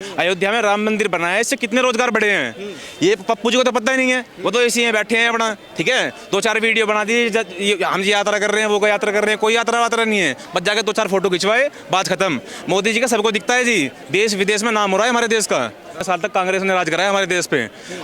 अयोध्या में राम मंदिर बना है, इससे कितने रोजगार बढ़े हैं। ये पप्पू जी को तो पता ही नहीं है, वो तो ऐसे ही बैठे हैं अपना, ठीक है, 2-4 वीडियो बना दी, हम जी यात्रा कर रहे हैं, वो को यात्रा कर रहे हैं, कोई यात्रा वात्रा नहीं है, बस जाके 2-4 फोटो खिंचवाए, बात खत्म। मोदी जी का सबको दिखता है जी, देश विदेश में नाम हो रहा है हमारे देश का। साल तक कांग्रेस ने राज कराया हमारे देश पे,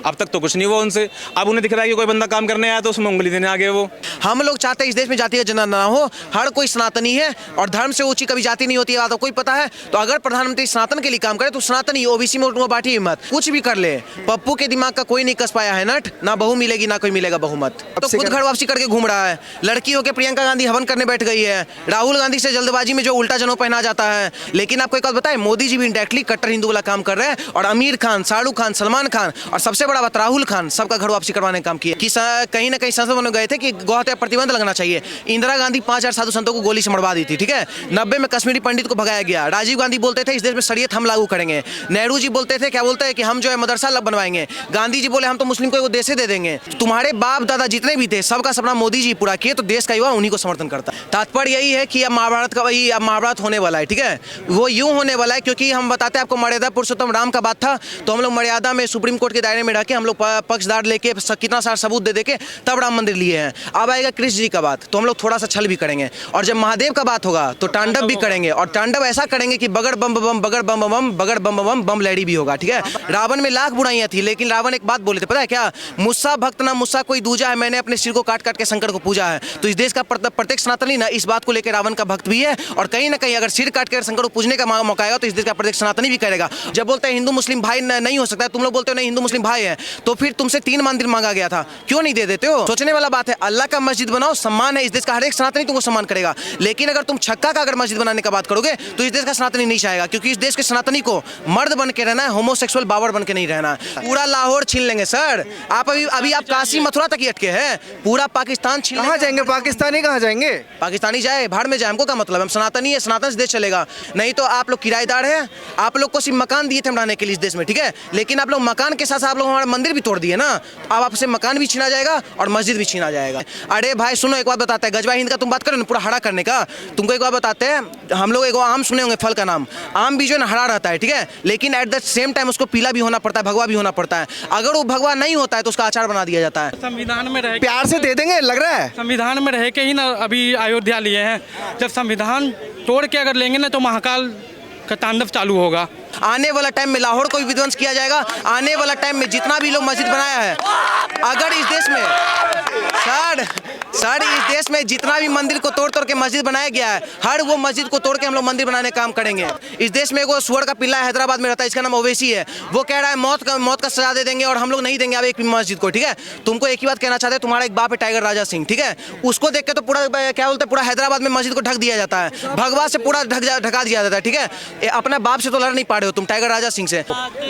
अब तक तो कुछ नहीं हुआ उनसे। अब उन्हें दिख रहा है कि कोई बंदा काम करने आया तो उसमें उंगली देने आ गए वो। हम लोग चाहते हैं इस देश में जाति का जनगणना ना हो, हर कोई सनातनी है और धर्म से ऊंची कभी जाति नहीं होती है, तो कोई पता है। तो अगर प्रधानमंत्री सनातन के लिए काम करे तो सनातनी ओबीसी में उनको बांटी मत, कुछ भी कर ले। पप्पू के दिमाग का कोई नहीं कस पाया है नट, ना बहू मिलेगी ना कोई मिलेगा बहुमत। तो खुद घर वापसी करके घूम रहा है, लड़की होकर प्रियंका गांधी हवन करने बैठ गई है, राहुल गांधी से जल्दबाजी में जो उल्टा जनों पहना जाता है। लेकिन आपको एक बात बताएं, मोदी जी भी इंडायरेक्टली कट्टर हिंदू वाला काम कर रहे हैं, और आमिर खान, शाहरुख खान, सलमान खान और सबसे बड़ा बात राहुल खान सबका घर वापसी करवाने का काम किया। कि कहीं ना कहीं संसद में गए थे कि गौ हत्या प्रतिबंध लगना चाहिए। इंदिरा गांधी 5000 साधु संतों को गोली से मरवा दी थी, ठीक है। 90 में कश्मीरी पंडित को भगाया गया। राजीव गांधी बोलते थे इस देश में शरीयत हम लागू करेंगे। नेहरू जी बोलते थे, क्या बोलते हैं कि हम जो है मदरसा बनवाएंगे। गांधी जी बोले हम तो मुस्लिम को देश दे देंगे। तुम्हारे बाप दादा जितने भी थे सबका सपना मोदी जी पूरा किए, तो देश का युवा उन्हीं को समर्थन करता है। तात्पर्य यही है कि अब महाभारत का वही अब महाभारत होने वाला है, ठीक है। वो यूं होने वाला है क्योंकि हम बताते हैं आपको, मर्यादा पुरुषोत्तम राम का बात था, तो हम लोग मर्यादा में सुप्रीम कोर्ट के दायरे में रह के हम लोग पक्षदार लेके कितना सारा सबूत दे के तब राम मंदिर लिए हैं। अब आएगा कृष्ण जी का बात, तो हम लोग थोड़ा सा छल भी करेंगे, और जब महादेव का बात होगा तो तांडव भी करेंगे, और तांडव ऐसा करेंगे कि बगड़ बम बम बगड़ बम बम बगड़ बम बम बम लहड़ी भी होगा, ठीक है। रावण में लाख बुराइयां थी, लेकिन रावण एक बात बोले थे, पता है क्या? मुस्सा भक्त ना मुस्सा कोई दूजा है, मैंने अपने सिर को काट काट के शंकर को पूजा है। तो इस देश का प्रत्येक सनातनी ना इस बात को लेकर रावण का भक्त भी है, और कहीं ना कहीं अगर सिर काट कर शंकर को पूजने का मौका आएगा तो इस देश का प्रत्येक सनातनी भी करेगा। जब बोलते हैं हिंदू मुस्लिम भाई नहीं हो सकता, तुम लोग बोलते हो नहीं हिंदू मुस्लिम भाई है, तो फिर तुमसे 3 मंदिर मांगा गया था, क्यों नहीं दे देते हो? सोचने वाला बात है। अल्लाह का मस्जिद बनाओ, सम्मान है, इस देश का हर एक सनातनी तुमको सम्मान करेगा। लेकिन अगर तुम छक्का का अगर मस्जिद बनाने का बात करोगे तो इस देश का सनातनी नहीं चाहेगा, क्योंकि इस देश के सनातनी को मर्द बन के रहना है, होमोसेक्सुअल बावर बन के नहीं रहना है। पूरा लाहौर छीन लेंगे सर। आप अभी आप काशी मथुरा तक ही अटके हैं, पूरा पाकिस्तान छीन। कहाँ जाएंगे? पाकिस्तानी कहाँ जाएंगे? पाकिस्तानी जाए भाड़ में जाए, हमको क्या मतलब, हम सनातनी है, सनातन से देश चलेगा। नहीं तो आप लोग किराएदार हैं, आप लोग को सिर्फ मकान दिए थे हम रहने के लिए इस देश में, ठीक है। लेकिन आप लोग मकान के साथ साथ आप लोग हमारा मंदिर भी तोड़ दिए ना, अब आपसे मकान भी छीना जाएगा और मस्जिद भी छीना जाएगा। अरे भाई सुनो, एक बात बताते हैं, गजवा हिंद का तुम बात करो ना, पूरा हरा करने का। तुमको एक बात बताते हैं, हम लोग एक आम सुने होंगे, फल का नाम, आम भी जो है हरा रहता है, ठीक है, लेकिन एट द सेम टाइम उसको पीला भी होना पड़ता है, भगवा भी होना पड़ता है। अगर वो भगवा नहीं होता है तो उसका अचार बना दिया जाता है। संविधान में रह प्यार से दे देंगे लग रहा है। संविधान में रह के ही ना अभी अयोध्या लिए हैं। जब संविधान तोड़ के अगर लेंगे ना तो महाकाल का तांडव चालू होगा। आने वाला टाइम में लाहौर को भी विध्वंस किया जाएगा। आने वाला टाइम में जितना भी लोग मस्जिद बनाया है, अगर इस देश में सर इस देश में जितना भी मंदिर को तोड़ तोड़ के मस्जिद बनाया गया है, हर वो मस्जिद को तोड़ के हम लोग मंदिर बनाने का काम करेंगे। इस देश में एगो सुअर का पिल्ला हैदराबाद में रहता है, इसका नाम ओवैसी है, वो कह रहा है मौत का सजा दे देंगे और हम लोग नहीं देंगे अब एक भी मस्जिद को, ठीक है। तुमको एक ही बात कहना चाहते हैं, तुम्हारा एक बाप है टाइगर राजा सिंह, ठीक है, उसको देख के तो पूरा क्या बोलते हैं, पूरा हैदराबाद में मस्जिद को ढक दिया जाता है, भगवा से पूरा ढका दिया जाता है, ठीक है। अपने बाप से तो लड़ नहीं पा रहे हो तुम टाइगर राजा सिंह से।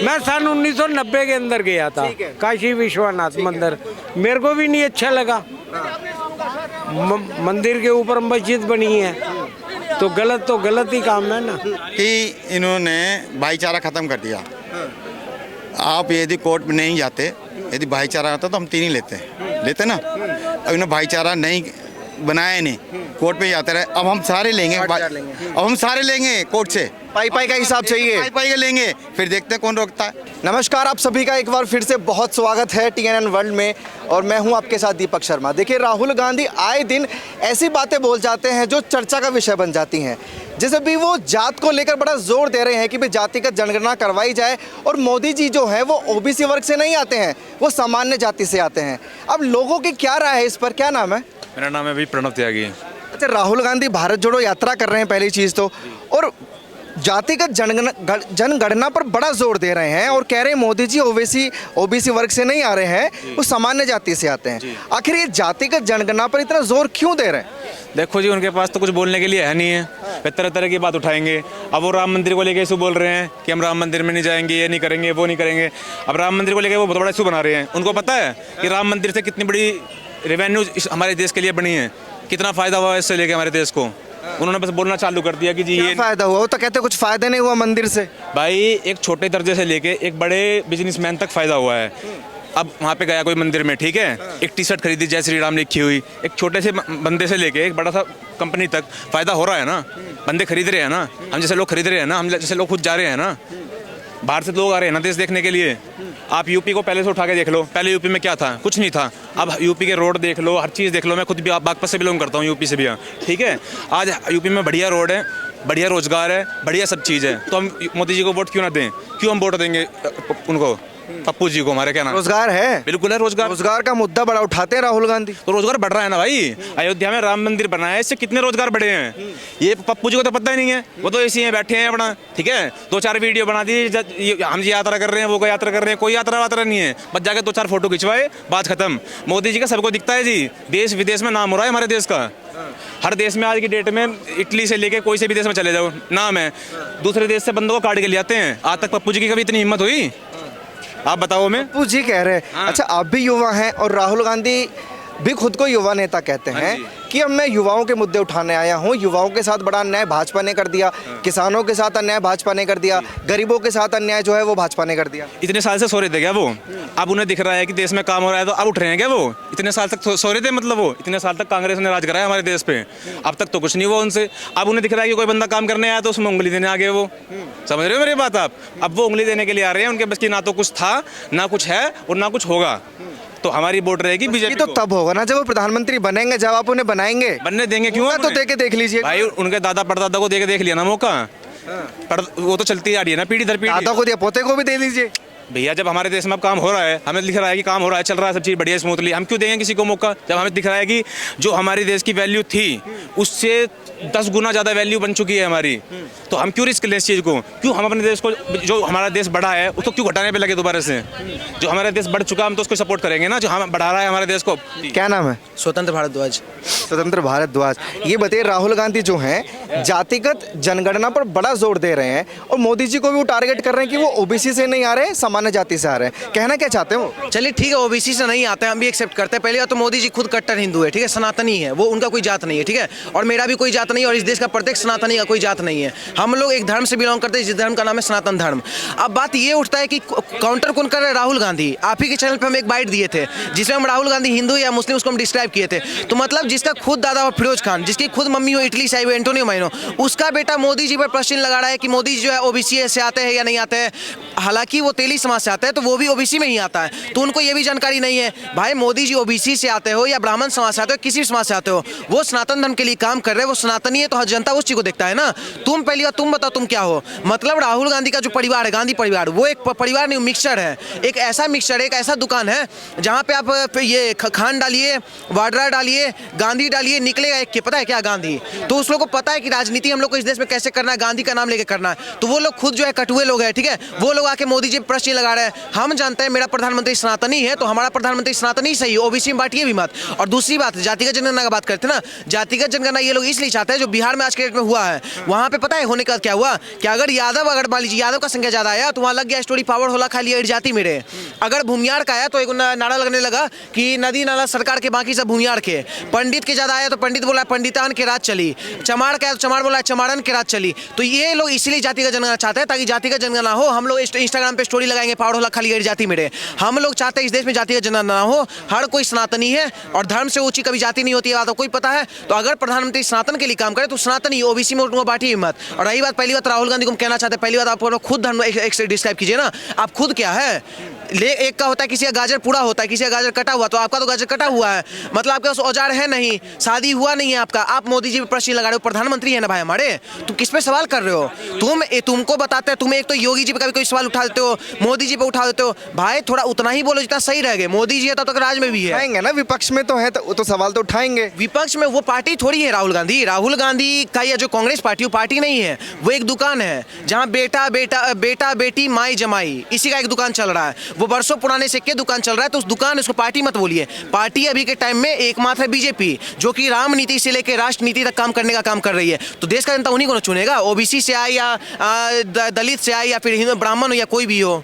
मैं सन 1990 के अंदर गया था काशी विश्वनाथ मंदिर, मेरे को भी नहीं अच्छा लगा। मंदिर के ऊपर मस्जिद बनी है तो गलत ही काम है ना, कि इन्होंने भाईचारा खत्म कर दिया। आप यदि कोर्ट में नहीं जाते, यदि भाईचारा आता तो हम 3 ही लेते ना। अब इन्होंने भाईचारा नहीं बनाया, नहीं कोर्ट पे जाते रहे। अब हम सारे लेंगे, कोर्ट से पाई का हिसाब चाहिए, पाई का लेंगे, फिर देखते हैं कौन रोकता है। नमस्कार, आप सभी का एक बार फिर से बहुत स्वागत है TNN वर्ल्ड में, और मैं हूं आपके साथ दीपक शर्मा। देखिए, राहुल गांधी आए दिन ऐसी बातें बोल जाते हैं जो चर्चा का विषय बन जाती हैं। जैसे भी वो जात को लेकर बड़ा जोर दे रहे हैं कि भाई जातिगत जनगणना करवाई जाए, और मोदी जी जो है वो OBC वर्ग से नहीं आते हैं, वो सामान्य जाति से आते हैं। अब लोगों की क्या राय है इस पर? क्या नाम है? मेरा नाम है भाई प्रणव त्यागी। अच्छा, राहुल गांधी भारत जोड़ो यात्रा कर रहे हैं पहली चीज़ तो, और जातिगत जनगणना पर बड़ा जोर दे रहे हैं और कह रहे हैं मोदी जी OBC वर्ग से नहीं आ रहे हैं, वो सामान्य जाति से आते हैं। आखिर ये जातिगत जनगणना पर इतना जोर क्यों दे रहे हैं? देखो जी, उनके पास तो कुछ बोलने के लिए है नहीं है, वे तरह तरह की बात उठाएंगे। अब वो राम मंदिर को लेके इशू बोल रहे हैं कि हम राम मंदिर में नहीं जाएंगे, ये नहीं करेंगे, वो नहीं करेंगे। अब राम मंदिर को लेके वो बहुत बड़ा इशू बना रहे हैं। उनको पता है कि राम मंदिर से कितनी बड़ी रेवेन्यू हमारे देश के लिए बनी है, कितना फ़ायदा हुआ है इससे लेके हमारे देश को। उन्होंने बस बोलना चालू कर दिया कि जी ये फायदा हुआ, वो तो कहते कुछ फायदा नहीं हुआ मंदिर से। भाई एक छोटे दर्जे से लेके एक बड़े बिजनेसमैन तक फ़ायदा हुआ है। अब वहाँ पे गया कोई मंदिर में, ठीक है, एक टी-शर्ट खरीदी जय श्री राम लिखी हुई, एक छोटे से बंदे से लेके एक बड़ा सा कंपनी तक फ़ायदा हो रहा है ना। बंदे खरीद रहे हैं ना, हम जैसे लोग खरीद रहे हैं ना, हम जैसे लोग खुद जा रहे हैं ना। बाहर से लोग आ रहे हैं ना देश देखने के लिए। आप यूपी को पहले से उठा के देख लो, पहले यूपी में क्या था, कुछ नहीं था। अब यूपी के रोड देख लो, हर चीज़ देख लो। मैं खुद भी बागपत से बिलोंग करता हूँ, यूपी से भी। ठीक है, आज यूपी में बढ़िया रोड है, बढ़िया रोजगार है, बढ़िया सब चीज़ है, तो हम मोदी जी को वोट क्यों ना दें? क्यों हम वोट देंगे उनको, पप्पू जी को? हमारे क्या नाम, रोजगार है, बिल्कुल है रोजगार। रोजगार का मुद्दा बड़ा उठाते हैं राहुल गांधी। तो रोजगार बढ़ रहा है ना भाई। अयोध्या में राम मंदिर बना है, इससे कितने रोजगार बढ़े हैं? ये पप्पू जी को तो पता ही नहीं है, वो तो ऐसे ही बैठे हैं अपना। ठीक है, 2-4 वीडियो बना दी, हम जी यात्रा कर रहे हैं, वो यात्रा कर रहे हैं, कोई यात्रा वात्रा नहीं है, बस जाके 2-4 फोटो खिंचवाए, बात खत्म। मोदी जी का सबको दिखता है जी, देश विदेश में नाम हो रहा है हमारे देश का। हर देश में आज की डेट में, इटली से लेके कोई से भी देश में चले जाओ, नाम है। दूसरे देश से बंदों को काट के ले आते हैं। आज तक पप्पू जी की कभी इतनी हिम्मत हुई? आप बताओ। मैं पप्पू जी कह रहे हैं। अच्छा, आप भी युवा हैं और राहुल गांधी भी खुद को युवा नेता कहते हैं कि अब मैं युवाओं के मुद्दे उठाने आया हूं। युवाओं के साथ बड़ा अन्याय भाजपा ने कर दिया, किसानों के साथ अन्याय भाजपा ने कर दिया, गरीबों के साथ अन्याय जो है वो भाजपा ने कर दिया। इतने साल से सो रहे थे क्या वो? अब उन्हें दिख रहा है कि देश में काम हो रहा है तो अब उठ रहे हैं क्या वो? इतने साल तक सो रहे थे, मतलब वो इतने साल तक कांग्रेस ने राज कराया हमारे देश पे, अब तक तो कुछ नहीं हुआ उनसे। अब उन्हें दिख रहा है कि कोई बंदा काम करने आया तो उसमें उंगली देने आ गए वो। समझ रहे हो मेरी बात आप? अब वो उंगली देने के लिए आ रहे हैं, उनके बस की ना तो कुछ था, ना कुछ है और ना कुछ होगा। तो हमारी वोट रहेगी बीजेपी तो तब होगा ना जब वो प्रधानमंत्री बनेंगे, जब आप उन्हें बनाएंगे। बनने देंगे क्यों? तो दे के देख लीजिए भाई, उनके दादा परदादा को दे के देख लिया ना मौका। पर वो तो चलती आ रही है ना पीढ़ी दर पीढ़ी। दादा को दिया, पोते को भी दे दीजिए। भैया, जब हमारे देश में अब काम हो रहा है, हमें दिख रहा है कि काम हो रहा है, चल रहा है सब चीज़ बढ़िया स्मूथली, हम क्यों देंगे किसी को मौका? जब हमें दिख रहा है कि जो हमारे देश की वैल्यू थी उससे 10 गुना ज़्यादा वैल्यू बन चुकी है हमारी, तो हम क्यों रिस्क लें इस चीज़ को? क्यों हम अपने देश को, जो हमारा देश बढ़ा है उसको क्यों घटाने पे लगे दोबारा से? जो हमारा देश बढ़ चुका है हम तो उसको सपोर्ट करेंगे ना, जो हम बढ़ा रहा है हमारे देश को। क्या नाम है? स्वतंत्र भारद्वाज। स्वतंत्र भारद्वाज। ये बताइए, राहुल गांधी जो हैं जातिगत जनगणना पर बड़ा जोर दे रहे हैं और मोदी जी को भी वो टारगेट कर रहे हैं कि वो ओबीसी से नहीं आ रहे, सामान्य जाति से आ रहे हैं। कहना क्या चाहते हैं वो? चलिए ठीक है, ओबीसी से नहीं आते हैं, हम भी एक्सेप्ट करते हैं। पहले बात तो मोदी जी खुद कट्टर हिंदू है, ठीक है, सनातनी है वो, उनका कोई जात नहीं है, ठीक है, और मेरा भी कोई जात नहीं है और इस देश का प्रत्येक सनातनी का कोई जात नहीं है। हम लोग एक धर्म से बिलोंग करते हैं जिस धर्म का नाम है सनातन धर्म। अब बात ये उठता है कि काउंटर कौन कर रहे हैं? राहुल गांधी। आप ही के चैनल पर हम एक बाइट दिए थे जिसमें हम राहुल गांधी हिंदू या मुस्लिम उसको हम डिस्क्राइब किए थे। तो मतलब जिसका खुद दादा हो फिरोज खान, जिसकी खुद मम्मी हो इटली से आई हुई एंटोनियो माइनो, उसका बेटा मोदी जी पर प्रश्न लगा रहा है कि मोदी जी जो है ओबीसी से आते हैं या नहीं आते हैं। हालांकि वो तेली समाज से आते हैं तो वो भी ओबीसी में ही आता है, तो उनको ये भी जानकारी नहीं है भाई मोदी जी ओबीसी से आते हो या ब्राह्मण समाज से आते हो, किसी भी समाज से आते हो, वो सनातन धर्म के लिए काम कर रहे हैं, वो सनातनी है, तो हर जनता उस चीज को देखता है ना। तुम पहली बार तुम बताओ तुम क्या हो? मतलब राहुल गांधी का जो परिवार है, गांधी परिवार, वो एक परिवार नहीं, मिक्सचर है। एक ऐसा मिक्सचर, एक ऐसा दुकान है जहाँ पे आप ये खान डालिए, वाड्रा डालिए, गांधी डालिए, निकलेगा एक के, पता है क्या गांधी। तो उस लोग को पता है कि राजनीति हम लोग को इस देश में कैसे करना है, गांधी का नाम लेके करना है। तो वो लोग खुद जो है कटुए लोग हैं, ठीक है, वो लोग आके मोदी जी पर प्रश्न लगा रहे हैं। हम जानते हैं मेरा प्रधानमंत्री सनातनी है तो हमारा प्रधानमंत्री सनातनी सही, ओबीसी में बांटिए भी मत। और दूसरी बात, जातिगत जनगणना की बात करते हैं ना, जातिगत जनगणना ये लोग इसलिए चाहते हैं, जो बिहार में आज के डेट में हुआ है, वहाँ पे पता है होने का क्या हुआ कि अगर मान लीजिए यादव का संख्या ज्यादा आया तो वहाँ लग गया स्टोरी पावर होला खाली एड जाति मेरे। अगर भूमियार का आया तो एक नारा लगने लगा कि नदी नाला सरकार के, बाकी सब भूमियार के। पंडित के ज्यादा आया तो पंडित बोला पंडितान के राज चली, चमाड़ का आया तो चमाड़ बोला चमाड़न के राज चली। तो ये लोग इसलिए जातिगत जनगणना चाहते हैं ताकि जातिगत जनगणना हो। हम लोग इंस्टाग्राम पे स्टोरी लगाएंगे पावर होला खाली एड जाति मेरे। हम लोग चाहते हैं इस देश में जातिगत जनगणना हो, हर कोई सनातनी है और धर्म से ऊंची कभी जाति नहीं होती है, कोई पता है। तो अगर प्रधानमंत्री सनातन के लिए काम करे तो सनातनी ओबीसी में उनको बांटिए मत। और रही बात, पहली बात राहुल गांधी को हम कहना चाहते हैं, पहली बात आप खुद धर्म एक से डिस्क्राइब कीजिए ना, आप खुद क्या है। एक का होता है किसी का गाजर पूरा होता है, किसी का गाजर कटा हुआ, तो आपका तो गाजर कटा हुआ है, मतलब आपके पास औजार है नहीं, शादी हुआ नहीं है आपका, आप मोदी जी पे प्रश्न लगा रहे हो। प्रधानमंत्री है ना भाई हमारे, तुम किस पे सवाल कर रहे हो? तुमको बताते हैं, तुम्हें एक तो योगी जी पे कभी कोई सवाल उठा देते हो, मोदी जी पे उठा देते हो। भाई थोड़ा उतना ही बोलो जितना सही रहेगा। मोदी जी है तब तक राज में भी है, उठाएंगे ना, विपक्ष में तो है तो सवाल तो उठाएंगे। विपक्ष में वो पार्टी थोड़ी है राहुल गांधी। राहुल गांधी का या जो कांग्रेस पार्टी, वो पार्टी नहीं है, वो एक दुकान है जहाँ बेटा बेटा बेटा बेटी माई जमाई इसी का एक दुकान चल रहा है। वो वर्षों पुराने सिक्के दुकान चल रहा है, तो उस दुकान, उसको पार्टी मत बोलिए। पार्टी अभी के टाइम में एकमात्र है बीजेपी, जो कि राम नीति से लेकर राष्ट्र नीति तक काम करने का काम कर रही है। तो देश का जनता उन्हीं को चुनेगा, ओबीसी से आए या दलित से आए या फिर हिंदू ब्राह्मण हो या कोई भी हो।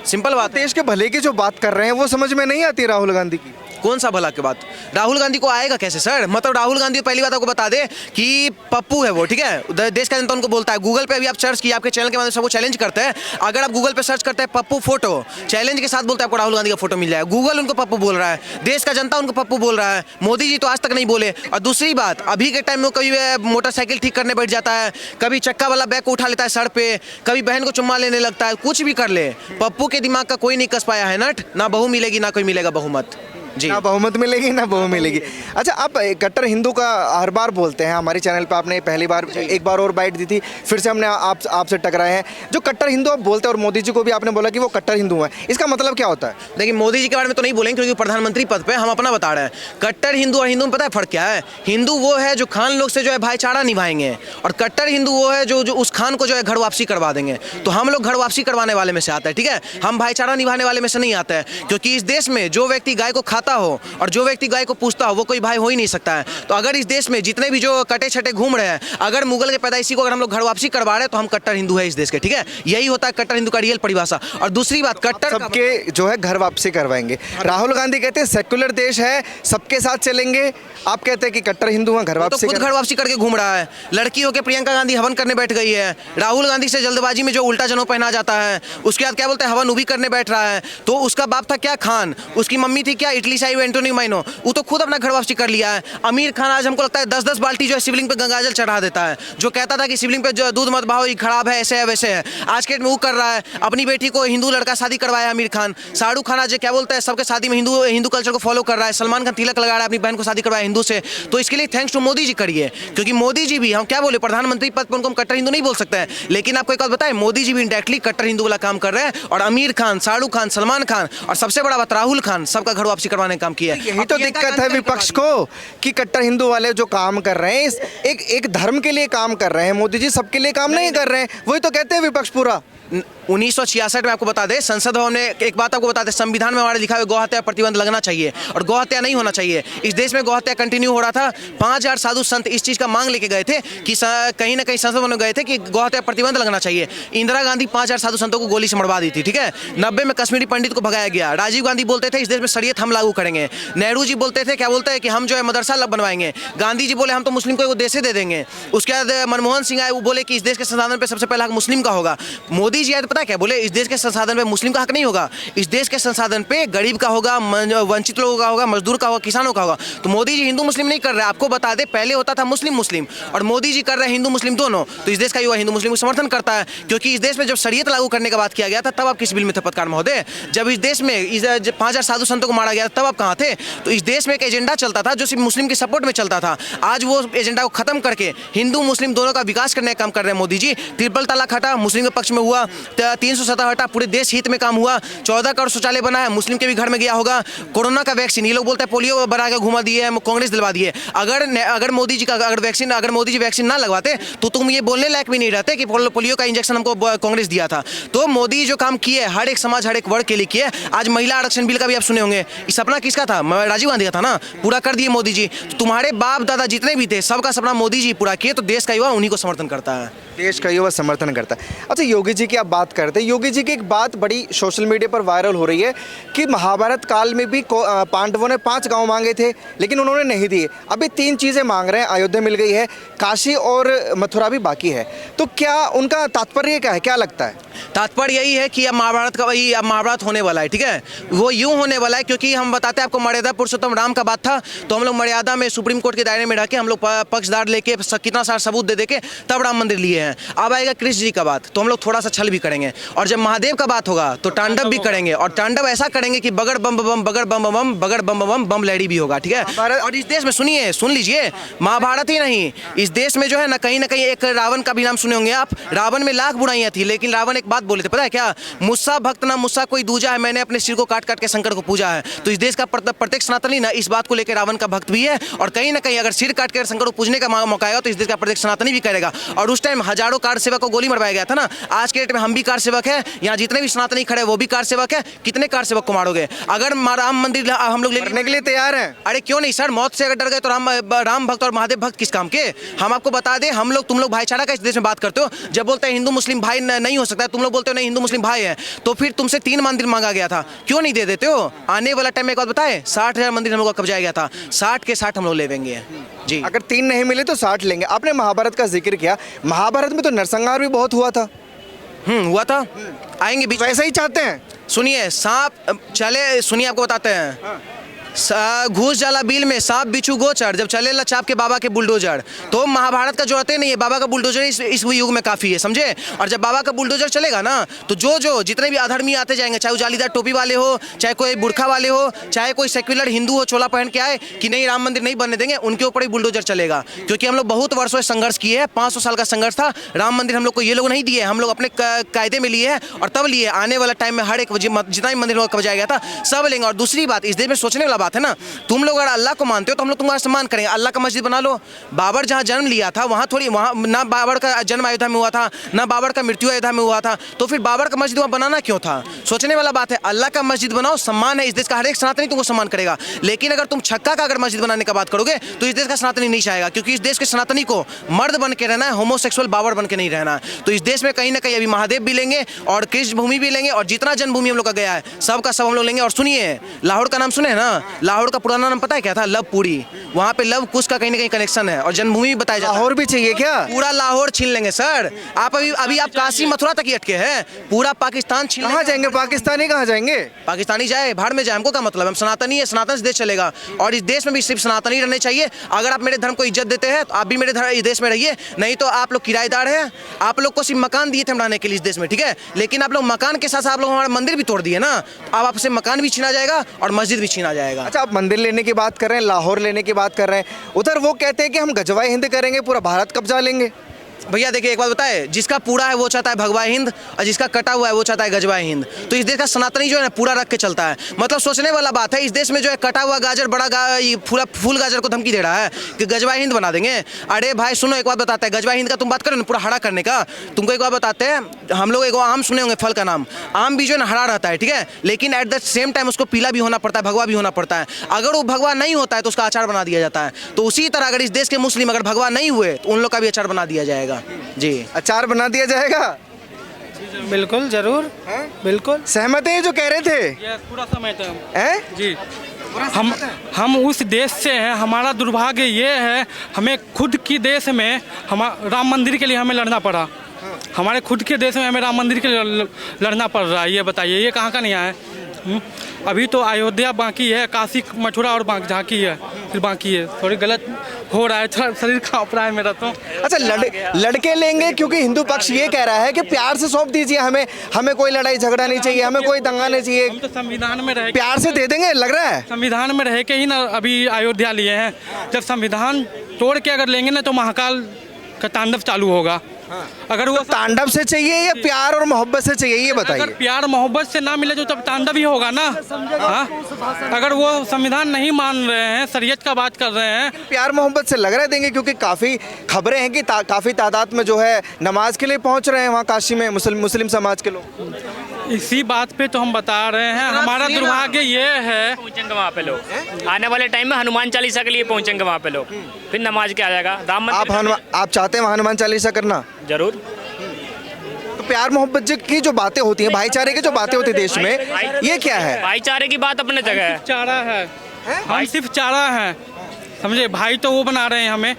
सिंपल बात। देश के भले की जो बात कर रहे हैं वो समझ में नहीं आती राहुल गांधी की। कौन सा भला के बात? राहुल गांधी को आएगा कैसे सर? मतलब राहुल गांधी पहली बात आपको बता दे कि पप्पू है वो, ठीक है, देश का जनता उनको बोलता है। गूगल पे अभी आप सर्च किए, आपके चैनल के माध्यम से वो चैलेंज करते हैं। अगर आप गूगल पे सर्च करते हैं पप्पू फोटो, चैलेंज के साथ बोलते हैं आपको राहुल गांधी का फोटो मिल जाएगा। गूगल उनको पप्पू बोल रहा है, देश का जनता उनको पप्पू बोल रहा है। मोदी जी तो आज तक नहीं बोले। और दूसरी बात, अभी के टाइम में कभी मोटरसाइकिल ठीक करने बैठ जाता है, कभी चक्का वाला बैग को उठा लेता है सर पे, कभी बहन को चुम्मा लेने लगता है, कुछ भी कर ले। पप्पू के दिमाग का कोई नहीं कस पाया है नट। ना बहू मिलेगी ना कोई मिलेगा बहुमत जी। ना बहुमत मिलेगी ना बहू मिलेगी। अच्छा, आप कट्टर हिंदू का हर बार बोलते हैं, हमारे चैनल पे आपने पहली बार एक बार और बाइट दी थी, फिर से हमने आपसे टकराए हैं। जो कट्टर हिंदू आप बोलते हैं और मोदी जी को भी आपने बोला कि वो कट्टर हिंदू हैं, इसका मतलब क्या होता है? देखिए, मोदी जी के बारे में तो नहीं बोलेंगे क्योंकि प्रधानमंत्री पद पे, हम अपना बता रहे हैं। कट्टर हिंदू और हिंदू में पता है फर्क क्या है? हिंदू वो है जो खान लोग से जो है भाईचारा निभाएंगे, और कट्टर हिंदू वो है जो उस खान को जो है घर वापसी करवा देंगे। तो हम लोग घर वापसी करवाने वाले में से आते हैं, ठीक है, हम भाईचारा निभाने वाले में से नहीं आते हैं। क्योंकि इस देश में जो व्यक्ति गाय को खाता हो और जो व्यक्ति गाय को पूछता हो वो कोई भाई हो ही नहीं सकता है। तो अगर इस देश में जितने भी जो कटे छटे घूम रहे हैं, अगर मुगल के पैदाइशी को अगर हम लोग घर वापसी करवा रहे हैं तो हम कट्टर हिंदू है इस देश के, ठीक है। यही होता है कट्टर हिंदू का रियल परिभाषा। और दूसरी बात, कट्टर सबके जो है घर वापसी करवाएंगे। राहुल गांधी कहते हैं सेक्युलर देश है, सबके साथ चलेंगे। आप कहते हैं कि कट्टर हिंदू हैं, घर तो वापसी खुद घर वापसी करके घूम रहा है। लड़की होकर प्रियंका गांधी हवन करने बैठ गई है। राहुल गांधी से जल्दबाजी में जो उल्टा जनों पहना जाता है, उसके बाद क्या बोलते हैं हवन उभी करने बैठ रहा है। तो उसका बाप था क्या खान, उसकी मम्मी थी क्या इटली साई एंटोनी माइनो, वो तो खुद अपना घर वापसी कर लिया है। आमिर खान आज हमको लगता है 10-10 बाल्टी जो है शिवलिंग पे गंगाजल चढ़ा देता है। जो कहता था कि शिवलिंग पे जो दूध मत बहाओ, ये खराब है, ऐसे है वैसे है, आज के डेट में वो कर रहा है। अपनी बेटी को हिंदू लड़का शादी करवाया आमिर खान। शाहरुख खान आज क्या बोलता है सबके शादी में हिंदू कल्चर को फॉलो कर रहा है। सलमान खान तिलक लगा रहा है, अपनी बहन को शादी करवाया हिंदू से। तो इसके लिए थैंक्स टू मोदी जी करिए, क्योंकि मोदी जी भी, हम क्या बोले, प्रधानमंत्री पद पर उनको हम कट्टर हिंदू नहीं बोल सकते हैं, लेकिन आपको एक बात बताएं, मोदी जी भी इंडायरेक्टली कट्टर हिंदू वाला काम कर रहे हैं। और आमिर खान, शाहरुख खान, सलमान खान और सबसे बड़ा बात राहुल खान, सबका घर वापसी करवाने का काम किया है। यही तो दिक्कत है विपक्ष को कि कट्टर हिंदू वाले जो काम कर रहे हैं एक धर्म के लिए काम कर रहे हैं। मोदी जी सबके लिए काम नहीं कर रहे हैं, वही तो कहते हैं विपक्ष पूरा। 1966 में आपको बता दें, संसद भवन ने एक बात आपको बता दें, संविधान में हमारे लिखा हुआ गौ हत्या प्रतिबंध लगना चाहिए और गौ हत्या नहीं होना चाहिए। इस देश में गौ हत्या कंटिन्यू हो रहा था। 5000 साधु संत इस चीज़ का मांग लेके गए थे कि कहीं ना कहीं संसद भवन में गए थे कि गौ हत्या प्रतिबंध लगना चाहिए। इंदिरा गांधी 5000 साधु संतों को गोली से मरवा दी थी, ठीक है। 90 में कश्मीरी पंडित को भगाया गया। राजीव गांधी बोलते थे इस देश में शरीयत हम लागू करेंगे। नेहरू जी बोलते थे, क्या बोलते हैं कि हम जो है मदरसा बनवाएंगे। गांधी जी बोले हम तो मुस्लिम को देश दे देंगे। उसके बाद मनमोहन सिंह आए, वो बोले कि इस देश के संसाधन पे सबसे पहला हक मुस्लिम का होगा। मोदी जी आए तो पता क्या बोले, इस देश के संसाधन पे मुस्लिम का हक नहीं होगा, इस देश के संसाधन पे गरीब का होगा, वंचित लोगों का होगा, मजदूर का होगा, किसानों का होगा। तो मोदी जी हिंदू मुस्लिम नहीं कर रहे। आपको बता दे, पहले होता था मुस्लिम मुस्लिम, और मोदी जी कर रहे हैं हिंदू मुस्लिम दोनों। तो इस देश का युवा हिंदू मुस्लिम को समर्थन करता है, क्योंकि इस देश में जब शरीयत लागू करने का बात किया गया था तब आप किस बिल में थे पत्रकार महोदय? जब इस देश में 5000 साधु संतों को मारा गया तब आप कहाँ थे? तो इस देश में एक एजेंडा चलता था जो सिर्फ मुस्लिम के सपोर्ट में चलता था। आज वो एजेंडा को खत्म करके हिंदू मुस्लिम दोनों का विकास करने का काम कर रहे हैं मोदी जी। ट्रिपल तलाक हटा, मुस्लिम के पक्ष में हुआ। 370 हटा, पूरे देश हित में काम हुआ। 14 करोड़ शौचालय बना है, मुस्लिम के भी घर में गया होगा। कोरोना का वैक्सीन, ये लोग बोलते हैं पोलियो बना के घुमा दिए, कांग्रेस दिलवा दिए। अगर मोदी जी का अगर मोदी जी वैक्सीन ना लगवाते तो तुम ये बोलने लायक भी नहीं रहते कि पोलियो का इंजेक्शन हमको कांग्रेस दिया था। तो मोदी जो काम किए हर एक समाज हर एक वर्ग के लिए किए। आज महिला आरक्षण बिल का भी आप सुने होंगे, सपना किसका था? राजीव गांधी का था ना, पूरा कर दिए मोदी जी। तो तुम्हारे बाप दादा जितने भी थे सबका सपना मोदी जी पूरा किए। तो देश का युवा उन्हीं को समर्थन करता है, देश का युवा समर्थन करता है। अच्छा, योगी जी की आप बात करते हैं, योगी जी की एक बात बड़ी सोशल मीडिया पर वायरल हो रही है कि महाभारत काल में भी पांडवों ने 5 गांव मांगे थे लेकिन उन्होंने नहीं दिए। अभी 3 चीज़ें मांग रहे हैं, अयोध्या मिल गई है, काशी और मथुरा भी बाकी है। तो क्या उनका तात्पर्य क्या है, क्या लगता है? तात्पर्य यही है कि अब महाभारत होने वाला है, ठीक है। वो यूं होने वाला है क्योंकि हम बताते हैं आपको, मर्यादा पुरुषोत्तम राम का बात था तो हम लोग मर्यादा में सुप्रीम कोर्ट के दायरे में रह के हम लोग पक्षदार लेके कितना सारा सबूत दे के तब राम मंदिर लिए हैं। अब आएगा कृष्ण जी का बात तो हम लोग थोड़ा सा छल भी करेंगे, और जब महादेव का बात होगा तो तांडव भी करेंगे, और तांडव ऐसा करेंगे कि बगड़ बम बम बगड़ बम बम बगड़ बम बम बम लहड़ी भी होगा, ठीक है। और इस देश में सुन लीजिए, महाभारत ही नहीं, इस देश में जो है ना कहीं एक रावण का भी नाम सुने होंगे आप। रावण में लाख बुराइयां थी, लेकिन रावण एक बात बोले थे, पता है क्या? मुस्सा भक्त ना मुस्सा कोई दूजा है, मैंने अपने सिर को काट काट के शंकर को पूजा है। तो इस देश का प्रत्येक सनातनी ना इस बात को लेकर रावण का भक्त भी है, और कहीं ना कहीं अगर सिर काट कर शंकर को पूजने का मौका आएगा तो इस देश का प्रत्येक सनातनी भी करेगा। और उस टाइम हजारों कार सेवक को गोली मरवाया गया था ना। आज के डेट में हम भी कार सेवक है, यहाँ जितने भी सनातनी खड़े वो भी कार सेवक है। कितने कार सेवक को मारोगे? अगर राम मंदिर हम लोग लेने के लिए तैयार हैं। अरे क्यों नहीं सर, मौत से अगर डर गए तो राम भक्त और महादेव भक्त किस काम के? हम आपको बता दें, हम लोग तुम लोग भाईचारा का इस देश में बात करते हो। जब बोलते हैं हिंदू मुस्लिम भाई नहीं हो सकता, तुम लोग बोलते हो नहीं हिंदू मुस्लिम भाई है, तो फिर तुमसे 3 मंदिर मांगा गया था, क्यों नहीं दे देते हो? आने वाला टाइम में एक बात बताए, 60,000 मंदिर हम लोग का कब्जाया गया था, 60 के 60 हम लोग लेंगे जी। अगर 3 नहीं मिले तो 60 लेंगे। आपने महाभारत का जिक्र किया, महाभारत में तो नरसंहार भी बहुत हुआ था। हुआ था, आएंगे बीच। वैसा ही चाहते हैं। सुनिए, सांप चले, सुनिए आपको बताते हैं, घूस जाला बिल में सांप बिच्छू गोचर, जब चले लचाप के बाबा के बुलडोजर, तो महाभारत का जरूरत नहीं है, बाबा का बुलडोजर इस युग में काफी है, समझे? और जब बाबा का बुलडोजर चलेगा ना, तो जो जितने भी अधर्मी आते जाएंगे, चाहे वो जालीदार टोपी वाले हो, चाहे कोई बुरखा वाले हो, चाहे कोई सेक्युलर हिंदू हो, चोला पहन के आए कि नहीं राम मंदिर नहीं बनने देंगे, उनके ऊपर ही बुलडोजर चलेगा। क्योंकि हम लोग बहुत वर्षों से संघर्ष किए हैं, 500 साल का संघर्ष था, राम मंदिर हम लोग को ये लोग नहीं दिए, हम लोग अपने कायदे में लिए हैं, और तब लिए आने वाला टाइम में हर एक जितना भी मंदिर कब्जाया गया था सब लेंगे। और दूसरी बात, इस देश में सोचने वाला बात है ना, तुम लोग अगर अल्लाह को मानते हो तो हम लोग तुम्हारा सम्मान करेंगे, अल्लाह का मस्जिद बना लो। बाबर जहाँ जन्म लिया था वहाँ थोड़ी, वहाँ ना बाबर का जन्म अयोध्या में हुआ था, ना बाबर का मृत्यु अयोध्या में हुआ था, तो फिर बाबर का मस्जिद वहाँ बनाना क्यों था? सोचने वाला बात है, अल्लाह का मस्जिद बनाओ, सम्मान है, इस देश का हर एक सनातनी तुमको सम्मान करेगा। लेकिन अगर तुम छक्का का अगर मस्जिद बनाने का बात करोगे तो इस देश का सनातनी नहीं चाहेगा, क्योंकि इस देश के सनातनी को मर्द बन के रहना है, होमोसेक्सुअल बाबर बन के नहीं रहना है। तो इस देश में कहीं ना कहीं अभी महादेव भी लेंगे और कृष्ण भूमि भी लेंगे, और जितना जन्मभूमि हम लोग का गया है सबका सब हम लोग लेंगे। और सुनिए, लाहौर का नाम सुने ना, लाहौर का पुराना नाम पता है क्या था? लवपुरी। वहाँ पे लव कुश का कहीं ना कहीं कनेक्शन है, और जन्मभूमि भी बताया जाता है। लाहौर भी चाहिए क्या? पूरा लाहौर छीन लेंगे सर। आप अभी आप काशी मथुरा तक ही अटके हैं, पूरा पाकिस्तान छीन कहाँ जाएंगे? पाकिस्तानी कहाँ जाएंगे? पाकिस्तानी जाए भाड़ में जाए, हमको क्या मतलब? हम सनातनी है, सनातन से देश चलेगा, और इस देश में भी सिर्फ सनातनी रहने चाहिए। अगर आप मेरे धर्म को इज्जत देते हैं तो आप भी मेरे इस देश में रहिए, नहीं तो आप लोग किराएदार हैं। आप लोग को सिर्फ मकान दिए थे हम रहने के लिए इस देश में, ठीक है, लेकिन आप लोग मकान के साथ साथ आप लोग हमारा मंदिर भी तोड़ दिए ना, अब आपसे मकान भी छीना जाएगा और मस्जिद भी छीना जाएगा। अच्छा, आप मंदिर लेने की बात कर रहे हैं, लाहौर लेने की बात कर रहे हैं, उधर वो कहते हैं कि हम गजवाए हिंद करेंगे, पूरा भारत कब्जा लेंगे। भैया देखिए, एक बात बताए, जिसका पूरा है वो चाहता है भगवाए हिंद, और जिसका कटा हुआ है वो चाहता है गजवाए हिंद। तो इस देश का सनातनी जो है ना पूरा रख के चलता है। मतलब सोचने वाला बात है, इस देश में जो है कटा हुआ गाजर, फूल गाजर को धमकी दे रहा है कि गजवाए हिंद बना देंगे। अरे भाई सुनो, एक बात बताते हैं, गजवाए हिंद का तुम बात करो ना, पूरा हरा करने का, तुमको एक बात बताते हैं, हम लोग एक आम सुने होंगे, फल का नाम, आम भी जो है ना हरा रहता है, ठीक है, लेकिन एट द सेम टाइम उसको पीला भी होना पड़ता है, भगवा भी होना पड़ता है। अगर वो भगवा नहीं होता है तो उसका अचार बना दिया जाता है। तो उसी तरह अगर इस देश के मुस्लिम अगर भगवा नहीं हुए तो उन लोग का भी अचार बना दिया जाएगा जी। अचार बना दिया जाएगा? बिल्कुल जरूर, बिल्कुल सहमत है जो कह रहे थे? पूरा समय था हैं? जी। हम उस देश से हैं, हमारा दुर्भाग्य ये है, हमें खुद की देश में हम राम मंदिर के लिए हमें लड़ना पड़ा। हमारे खुद के देश में हमें राम मंदिर के लिए लड़ना पड़ रहा है। ये बताइए, ये कहाँ का नहीं है? अभी तो अयोध्या बाकी है, काशी मथुरा और झांकी है, फिर बाकी है। थोड़ी गलत हो रहा है, थोड़ा शरीर कांप रहा है मेरा तो। अच्छा, लड़के लेंगे क्योंकि हिंदू पक्ष ये कह रहा है कि प्यार से सौंप दीजिए, हमें कोई लड़ाई झगड़ा नहीं चाहिए, हमें कोई दंगा नहीं चाहिए, हम तो संविधान में रह प्यार से दे देंगे, लग रहा है। संविधान में रह के ही ना अभी अयोध्या लिए हैं। जब संविधान तोड़ के अगर लेंगे ना तो महाकाल का तांडव चालू होगा। अगर वो तांडव से चाहिए या प्यार और मोहब्बत से चाहिए, ये बताइए। अगर प्यार मोहब्बत से ना मिले तो तब तांडव ही होगा ना। हाँ? अगर वो संविधान नहीं मान रहे हैं, शरीयत का बात कर रहे हैं, प्यार मोहब्बत से लग रहा है देंगे, क्योंकि काफ़ी खबरें हैं कि काफ़ी तादाद में जो है नमाज के लिए पहुंच रहे हैं वहाँ काशी में मुस्लिम समाज के लोग। इसी बात पे तो हम बता रहे हैं। हमारा दुर्भाग्य ये है, पहुंचेंगे वहाँ पे लोग, आने वाले टाइम में हनुमान चालीसा के लिए पहुंचेंगे वहाँ पे लोग, फिर नमाज के आ जाएगा राम मंदिर। आप चाहते हैं वहाँ हनुमान चालीसा करना? जरूर। तो प्यार मोहब्बत की जो बातें होती हैं, भाईचारे की जो बातें होती है देश में, ये क्या है? भाईचारे की बात अपने जगह है। चारा है, हम सिर्फ चारा है, समझे? भाई तो वो बना रहे हैं हमें,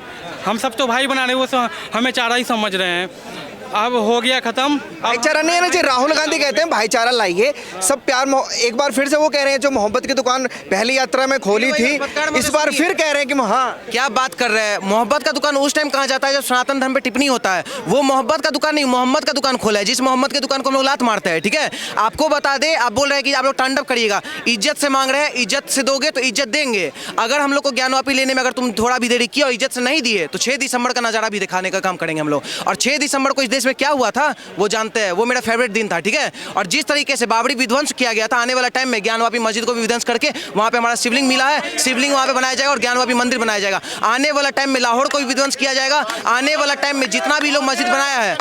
हम सब तो भाई बना रहे हैं, वो हमें चारा ही समझ रहे हैं। अब हो गया खत्म। भाईचारा नहीं है ना जी। राहुल गांधी कहते हैं भाईचारा लाइए, सब प्यार एक बार फिर से वो कह रहे हैं जो मोहब्बत की दुकान पहली यात्रा में खोली थी, इस बार फिर कह रहे हैं कि हाँ। क्या बात कर रहे हैं? मोहब्बत का दुकान उस टाइम कहाँ जाता है जब सनातन धर्म पे टिप्पणी होता है। वो मोहब्बत का दुकान नहीं, मोहम्मद का दुकान खोला है, जिस मोहम्मद की दुकान को हम लोग लात मारते हैं, ठीक है। आपको बता दे, आप बोल रहे हैं कि आप लोग तांडव करिएगा, इज्जत से मांग रहे हैं, इज्जत से दोगे तो इज्जत देंगे। अगर हम लोग को ज्ञानवापी लेने में अगर तुम थोड़ा भी देरी किया और इज्जत से नहीं दिए तो 6 दिसंबर का नजारा भी दिखाने का काम करेंगे हम लोग। और 6 दिसंबर को इस देश में क्या हुआ था वो जानते हैं, वो मेरा फेवरेट दिन था, ठीक है। और जिस तरीके से बाबरी विध्वंस किया गया था, आने वाला टाइम में ज्ञानवापी मस्जिद को भी विध्वंस करके वहाँ पे हमारा शिवलिंग मिला है, शिवलिंग वहाँ पे बनाया जाएगा और ज्ञानवापी मंदिर बनाया जाएगा। आने वाला टाइम में लाहौर को भी विध्वंस किया जाएगा। आने वाला टाइम में जितना भी लोग मस्जिद बनाया है,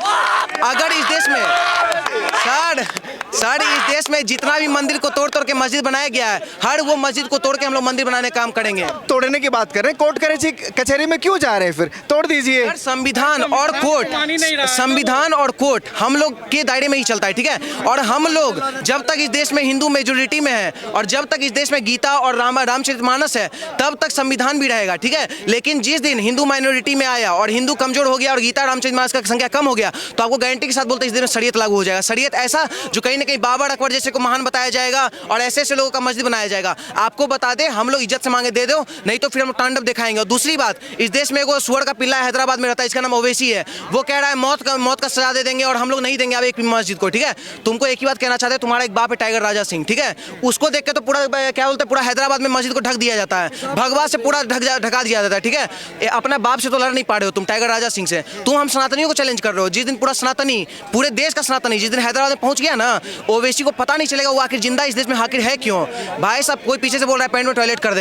अगर इस देश में सर इस देश में जितना भी मंदिर को तोड़ तोड़ के मस्जिद बनाया गया है, हर वो मस्जिद को तोड़ के हम लोग मंदिर बनाने का काम करेंगे। तोड़ने की बात कर रहे हैं, कोर्ट कचहरी में क्यों जा रहे हैं? फिर तोड़ दीजिए। सर संविधान और कोर्ट हम लोग के दायरे में ही चलता है, ठीक है। और हम लोग जब तक इस देश में हिंदू मेजोरिटी में है और जब तक इस देश में गीता और रामचरितमानस है तब तक संविधान भी रहेगा, ठीक है। लेकिन जिस दिन हिंदू माइनॉरिटी में आया और हिंदू कमजोर हो गया और गीता रामचरितमानस का संख्या कम हो गया तो आपको गारंटी के साथ बोलते हैं इस दिन में शरीयत लागू हो जाएगा। शरीयत ऐसा जो कहीं ना कहीं बाबर अकबर जैसे को महान बताया जाएगा और ऐसे ऐसे लोगों का मस्जिद बनाया जाएगा। आपको बता दें, हम लोग इज्जत से मांगे दे दो, नहीं तो फिर हम तांडव दिखाएंगे। और दूसरी बात, इस देश में एगो सुअर का पिल्ला हैदराबाद में रहता है, इसका नाम ओवैसी है। वो कह रहा है मौत का सजा दे देंगे और हम लोग नहीं देंगे अब एक मस्जिद को, ठीक है। तुमको एक ही बात कहना चाहते हैं, तुम्हारा एक बाप है टाइगर राजा सिंह, ठीक है। उसको देख के तो पूरा क्या बोलते हैं, पूरा हैदराबाद में मस्जिद को ढक दिया जाता है, भगवा से पूरा ढका दिया जाता है, ठीक है। अपना बाप से तो लड़ नहीं पा रहे हो तुम, टाइगर राजा सिंह से। तुम हम सनातनियों को चैलेंज कर रहे हो। जिस दिन पूरा सनातनी, पूरे देश का सनातनी जिस दिन हैदराबाद में पहुंच गया ना, ओवैसी को पता नहीं चलेगा वो आखिर जिंदा इस देश में आखिर है क्यों। भाई साहब कोई पीछे से बोल रहा है पैंट में टॉयलेट कर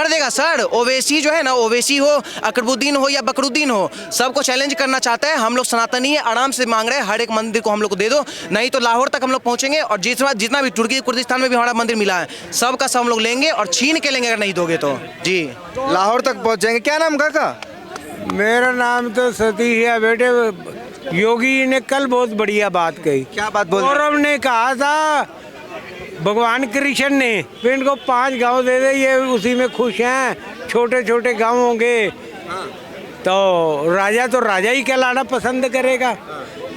देगा सर। ओवैसी जो है ना, ओवैसी हो, अकबरुद्दीन हो या बकरुद्दीन हो, सबको चैलेंज करना चाहता है। हम लोग सनातनी है, आराम से मांग रहे हैं हर एक मंदिर को हम लोग को दे दो, नहीं तो लाहौर तक हम लोग पहुंचेंगे और जितना भी तुर्की कुर्दिस्तान में भी हमारा मंदिर मिला है सबका सब हम लोग लेंगे और छीन के लेंगे अगर नहीं दोगे तो। जी लाहौर तक पहुंच जाएंगे। क्या नाम काका? मेरा नाम तो सतीश है बेटे। योगी जी ने कल बहुत बढ़िया बात कही। क्या बात बोली? गौरव ने कहा था भगवान कृष्ण ने इनको 5 गांव दे दे, ये उसी में खुश हैं, छोटे छोटे गांव होंगे तो राजा ही कहलाना पसंद करेगा,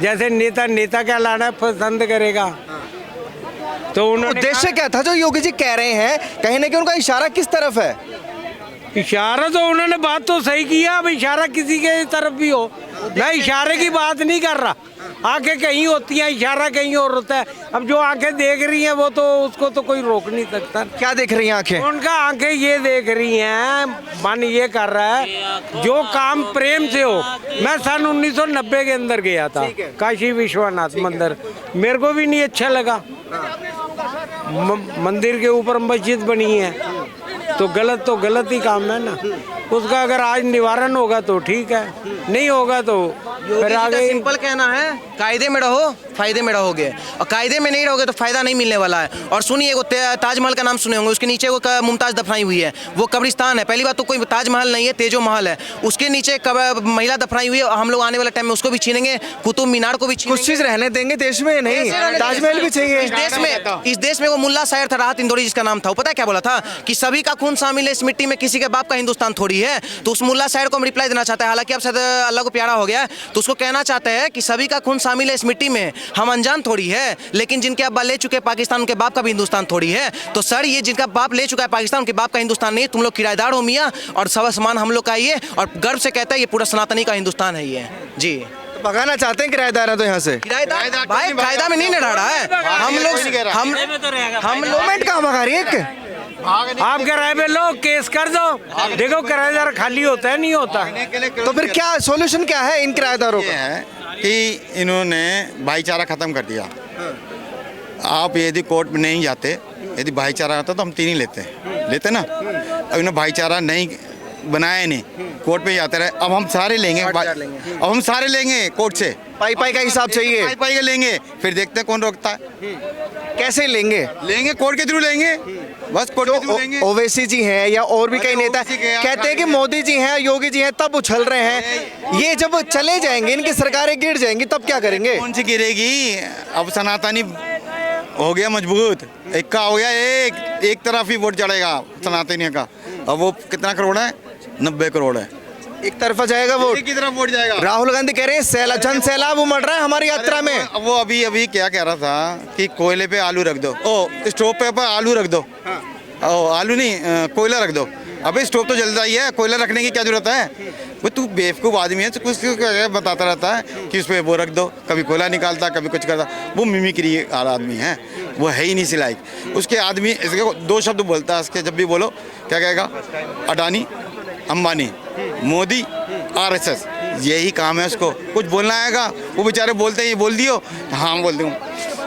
जैसे नेता कहलाना पसंद करेगा। तो उन्होंने उद्देश्य क्या था जो योगी जी कह रहे हैं? कहीं ना कहीं उनका इशारा किस तरफ है? इशारा तो उन्होंने बात तो सही किया। अब इशारा किसी के तरफ भी हो, मैं इशारे की बात नहीं कर रहा। आंखें कहीं होती हैं, इशारा कहीं और होता है। अब जो आंखें देख रही हैं वो तो उसको तो कोई रोक नहीं सकता। क्या देख रही हैं आंखें? उनका आंखें ये देख रही हैं, मन ये कर रहा है जो काम प्रेम से हो। मैं सन 1990 के अंदर गया था काशी विश्वनाथ मंदिर, मेरे को भी नहीं अच्छा लगा। मंदिर के ऊपर मस्जिद बनी है तो गलत ही काम है ना। उसका अगर आज निवारण होगा तो ठीक है, नहीं होगा तो फिर आगे। सिंपल कहना है, कायदे में रहो फायदे में रहोगे, और कायदे में नहीं रहोगे तो फायदा नहीं मिलने वाला है। और सुनिए, वो ताजमहल का नाम सुने होंगे, उसके नीचे वो मुमताज दफनाई हुई है, वो कब्रिस्तान है। पहली बात तो कोई ताजमहल नहीं है, तेजो महल है। उसके नीचे महिला दफनाई हुई है। हम लोग आने वाले टाइम में उसको भी छीनेंगे, कुतुब मीनार को भी छीनेंगे। कुछ चीज रहने देंगे देश में? नहीं, ताजमहल भी चाहिए इस देश में। वो मुल्ला शायर था राहत इंदौरी जिसका नाम था, वो पता है क्या बोला था कि सभी का खून शामिल है इस मिट्टी में, किसी के बाप का हिंदुस्तान थोड़ी है। तो उस मुल्ला शायर को हम रिप्लाई देना चाहते हैं, हालांकि अब शायद अल्लाह को प्यारा हो गया है, तो उसको कहना चाहते हैं कि सभी का खून शामिल है इस मिट्टी में, हम अनजान थोड़ी है। लेकिन जिनके अब्बा ले चुके पाकिस्तान, उनके बाप का भी हिंदुस्तान थोड़ी है। तो सर ये जिनका बाप ले चुका है पाकिस्तान, उनके बाप का हिंदुस्तान नहीं, तुम लोग किराएदार हो मियाँ, और सब सामान हम लोग का ये, और गर्व से कहते हैं ये पूरा सनातनी का हिंदुस्तान है ये। जी भगाना चाहते हैं किराएदार है तो यहाँ से? किराएदार भाई कायदा में नहीं न रहा है। हम गवर्नमेंट कहाँ भगा रही है? आप किराए पे लो, केस कर दो। देखो किराएदार खाली होता है, नहीं होता। तो फिर क्या सोल्यूशन क्या है इन किराएदारों ये का? है कि इन्होंने भाईचारा खत्म कर दिया। आप यदि कोर्ट में नहीं जाते, यदि भाईचारा आता तो हम 3 ही लेते ना। अब इन्होंने भाईचारा नहीं बनाया, नहीं कोर्ट पे जाते रहे। अब हम सारे लेंगे कोर्ट से, पाई का हिसाब चाहिए, पाई का लेंगे, फिर देखते हैं कौन रोकता है। कैसे लेंगे? कोर्ट के थ्रू लेंगे, बस कोर्ट के थ्रू लेंगे। ओवैसी जी हैं या और भी कई नेता कहते हैं कि मोदी जी हैं, योगी जी हैं, तब उछल रहे हैं। ये जब चले जाएंगे, इनकी सरकारें गिर जाएंगी, तब क्या करेंगे? कौन सी गिरेगी? अब सनातनी हो गया मजबूत, एक का हो गया, एक तरफ ही वोट चढ़ेगा सनातनियों का। अब वो कितना करोड़ है? 90 करोड़ है। एक तरफा जाएगा वोट, एक ही तरफ वोट जाएगा। राहुल गांधी कह रहे हैं जन सैलाब उमड़ रहा है हमारी यात्रा में। वो अभी क्या कह रहा था कि कोयले पे आलू रख दो, स्टोव पे आलू रख दो, आलू नहीं कोयला रख दो। अबे स्टोव तो जलता ही है, कोयला रखने की क्या जरूरत है? वो तू बेवकूफ़ आदमी है, तो कुछ बताता रहता है कि उस पर वो रख दो, कभी कोयला निकालता, कभी कुछ करता। वो मिमिक्री आदमी है, वो है ही नहीं सिलाइक। उसके आदमी इसके 2 शब्द बोलता है, इसके जब भी बोलो क्या कहेगा? अडानी, अंबानी, मोदी, RSS, यही काम है उसको। कुछ बोलना आएगा वो बेचारे बोलते हैं ये बोल दियो, हाँ बोल दूँ,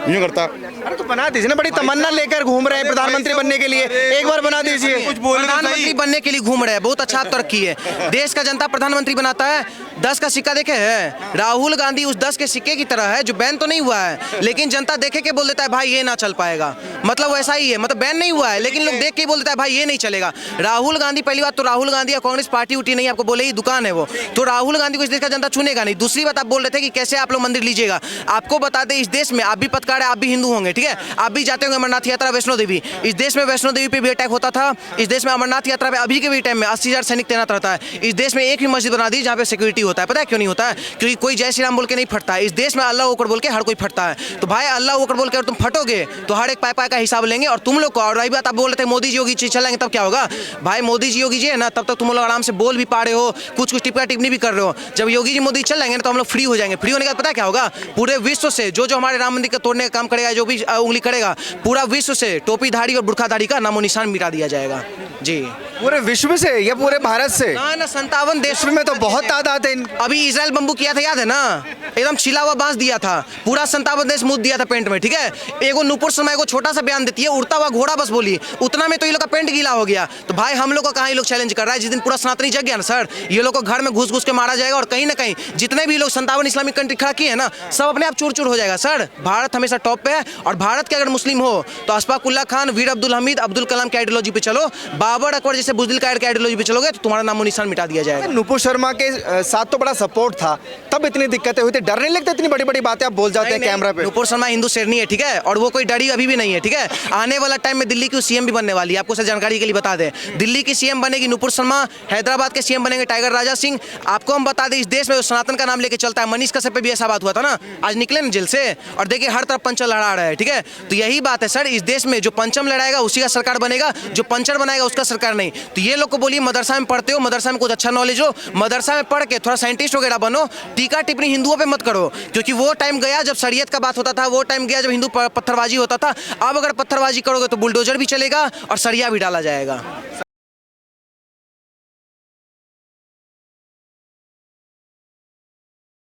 यूँ करता। अरे तो बना दीजिए ना, बड़ी तमन्ना लेकर घूम रहे हैं प्रधानमंत्री बनने के लिए, एक बार बना दीजिए। कुछ बोल रहे प्रधानमंत्री बनने के लिए घूम रहे हैं, बहुत अच्छा तरक्की है। देश का जनता प्रधानमंत्री बनाता है, 10 का सिक्का देखे है, राहुल गांधी उस 10 के सिक्के की तरह है जो बैन तो नहीं हुआ है, लेकिन जनता देखे के बोल देता है भाई ये ना चल पाएगा, मतलब वैसा ही है, मतलब बैन नहीं हुआ है लेकिन लोग देख के बोल देता है भाई ये नहीं चलेगा। राहुल गांधी, पहली बात तो राहुल गांधी या कांग्रेस पार्टी उठी नहीं, आपको बोले ही दुकान है वो, तो राहुल गांधी को इस देश का जनता चुनेगा नहीं। दूसरी बात, आप बोल रहे थे कि कैसे आप लोग मंदिर लीजिएगा, आपको बता दें इस देश में आप भी पत्रकार है, आप भी हिंदू होंगे, ठीक है, आप भी जाते होंगे अमरनाथ यात्रा, वैष्णो देवी, इस देश में वैष्णो देवी पे भी अटैक होता था, इस देश में अमरनाथ यात्रा पे अभी के भी टाइम में 80,000 सैनिक तैनात रहता है। इस देश में एक भी मस्जिद बना दी जहाँ पे सिक्योरिटी होता है, पता है क्यों नहीं होता है? क्योंकि कोई जय श्री राम बोल के नहीं फटता है। इस देश में अल्लाह अकबर बोल के हर कोई फटता है। तो भाई अल्लाह अकबर बोल के अगर तुम फटोगे तो हर एक पाई का हिसाब लेंगे और तुम लोग को। और रही बात, आप बोल रहे थे मोदी जी योगी जी चलेंगे तब क्या होगा? भाई मोदी जी योगी जी है ना, तब तक तुम लोग आराम से बोल भी पा रहे हो, कुछ टिप्पणी भी कर रहे हो। जब योगी जी मोदी चल जाएंगे ना तो हम लोग फ्री हो जाएंगे। फ्री होने के बाद पता क्या होगा? पूरे विश्व से जो हमारे राम मंदिर का तोड़ने का काम करेगा, जो भी उंगली करेगा, पूरा विश्व से टोपीधारी और बुर्खाधारी का नामो निशान मिटा दिया जाएगा। जी, पूरे विश्व से या पूरे भारत से? ना 57 देश विश्व में तो बहुत तादाद है। अभी इजराइल बम्बू किया था, याद है ना? एकदम छिला हुआ बांस दिया था, पूरा 57 देश मुद दिया था पेंट में, ठीक है। एगो नुपुर शर्मा को छोटा सा बयान देती है, उड़ता हुआ घोड़ा बस बोली, उतना में तो ये लोग का पेंट गीला हो गया। तो भाई हम लोग को कहाँ ये लोग चैलेंज कर रहा है? जिस दिन पूरा सनातनी जग गया ना सर, ये लोग को घर में घुस घुस के मारा जाएगा और कहीं ना कहीं जितने भी लोग 57 इस्लामिक कंट्री खड़ा किए हैं ना, सब अपने आप चूर चूर हो जाएगा सर। भारत हमेशा टॉप पे है और भारत के अगर मुस्लिम हो तो अशफाकुल्ला खान, वीर अब्दुल हमीद, अब्दुल कलाम की आइडियोलॉजी पे चलो, बाबर अकबर जैसे बुज़दिल कायद की आइडियोलॉजी पे चलोगे तो तुम्हारा नामो निशान मिटा दिया जाएगा। नुपुर शर्मा के साथ तो बड़ा सपोर्ट था, तब इतनी दिक्कतें हुई थी, डर नहीं लगता? इतनी बड़ी बड़ी बातें आप बोल जाते हैं कैमरा पे। नुपुर शर्मा हिंदू शेरनी है, ठीक है, और वो कोई डरी अभी भी नहीं है, ठीक है। आने वाला टाइम में दिल्ली की सीएम भी बनने वाली है, आपको जानकारी के लिए बता दें। दिल्ली की सीएम बनेगी नुपुर शर्मा, हैदराबाद के सीएम बनेंगे टाइगर राजा सिंह। आपको हम बता दें इस देश में सनातन का नाम लेके चलता है, मनीष कश्यप पे भी ऐसा बात हुआ था ना, आज निकले ना जेल से, और देखिए हर तरफ पंचर लड़ा रहा है, ठीक है। तो यही बात है सर, इस देश में जो पंचम लड़ाएगा उसी का सरकार बनेगा, जो पंचर बनाएगा उसका सरकार नहीं। तो ये लोग को बोलिए मदरसा में पढ़ते हो, मदरसा में कुछ अच्छा नॉलेज हो, मदरसा में पढ़ के थोड़ा साइंटिस्ट वगैरह बनो, टीका टिप्पणी हिंदुओं पे मत करो, क्योंकि वो टाइम गया जब शरीयत का बात होता था, वो टाइम गया जब हिंदू पत्थरबाजी होता था। अब अगर पत्थरबाजी करोगे तो बुलडोजर भी चलेगा और सरिया भी डाला जाएगा।